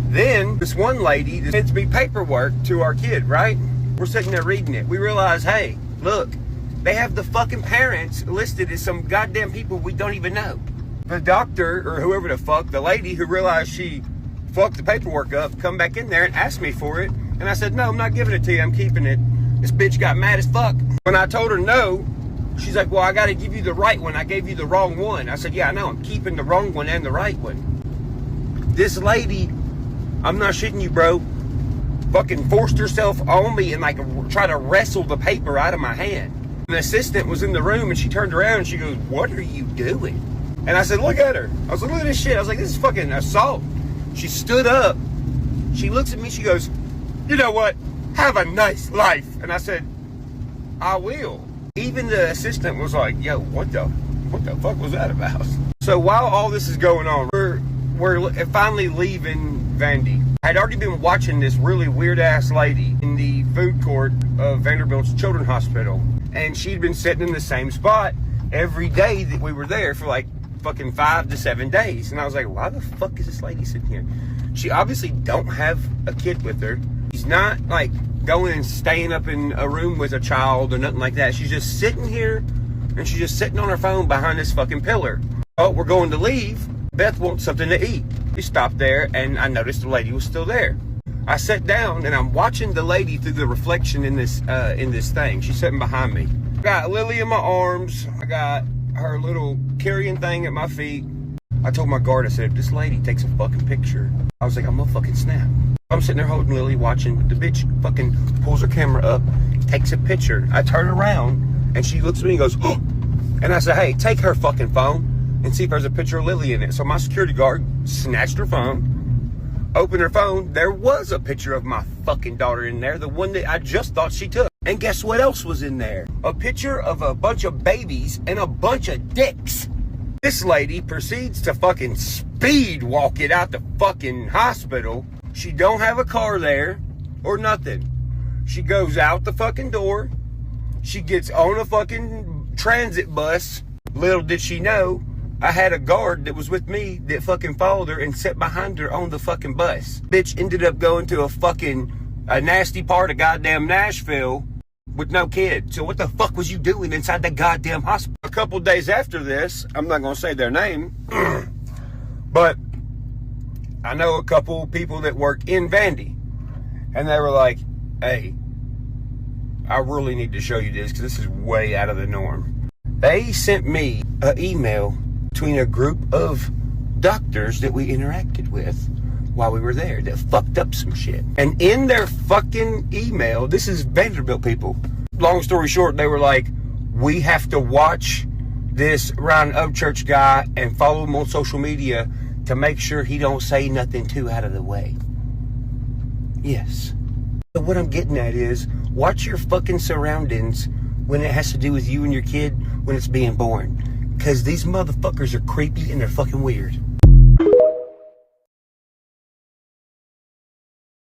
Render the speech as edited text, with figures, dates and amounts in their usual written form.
Then this one lady sends me paperwork to our kid, right? We're sitting there reading it. We realize, hey, look, they have the fucking parents listed as some goddamn people we don't even know. The doctor, or whoever the fuck, the lady who realized she fucked the paperwork up, come back in there and asked me for it. And I said, no, I'm not giving it to you, I'm keeping it. This bitch got mad as fuck. When I told her no, she's like, well, I gotta give you the right one. I gave you the wrong one. I said, yeah, I know, I'm keeping the wrong one and the right one. This lady, I'm not shitting you, bro, fucking forced herself on me and like try to wrestle the paper out of my hand. An assistant was in the room and she turned around and she goes, what are you doing? And I said, look at her. I was like, look at this shit. I was like, this is fucking assault. She stood up. She looks at me. She goes, you know what? Have a nice life. And I said, I will. Even the assistant was like, yo, what the fuck was that about? So while all this is going on, we're finally leaving Vandy. I'd already been watching this really weird ass lady in the food court of Vanderbilt's Children's Hospital. And she'd been sitting in the same spot every day that we were there for like fucking 5 to 7 days. And I was like, why the fuck is this lady sitting here? She obviously don't have a kid with her. She's not like going and staying up in a room with a child or nothing like that. She's just sitting here and she's just sitting on her phone behind this fucking pillar. Oh, we're going to leave. Beth wants something to eat. We stopped there and I noticed the lady was still there. I sat down and I'm watching the lady through the reflection in this thing. She's sitting behind me. I got Lily in my arms. I got her little carrying thing at my feet. I told my guard, I said, if this lady takes a fucking picture, I was like, I'm gonna fucking snap. I'm sitting there holding Lily, watching. The bitch fucking pulls her camera up, takes a picture. I turn around and she looks at me and goes, oh! And I said, hey, take her fucking phone and see if there's a picture of Lily in it. So my security guard snatched her phone, opened her phone. There was a picture of my fucking daughter in there, the one that I just thought she took. And guess what else was in there? A picture of a bunch of babies and a bunch of dicks. This lady proceeds to fucking speed walk it out the fucking hospital. She don't have a car there or nothing. She goes out the fucking door. She gets on a fucking transit bus. Little did she know, I had a guard that was with me that fucking followed her and sat behind her on the fucking bus. Bitch ended up going to a nasty part of goddamn Nashville with no kid. So what the fuck was you doing inside the goddamn hospital? A couple days after this, I'm not gonna say their name, but I know a couple people that work in Vandy, and they were like, hey, I really need to show you this because this is way out of the norm. They sent me an email between a group of doctors that we interacted with while we were there that fucked up some shit. And in their fucking email, this is Vanderbilt people. Long story short, they were like, we have to watch this Ryan Upchurch guy and follow him on social media to make sure he don't say nothing too out of the way. Yes. So what I'm getting at is, watch your fucking surroundings when it has to do with you and your kid when it's being born. Because these motherfuckers are creepy and they're fucking weird.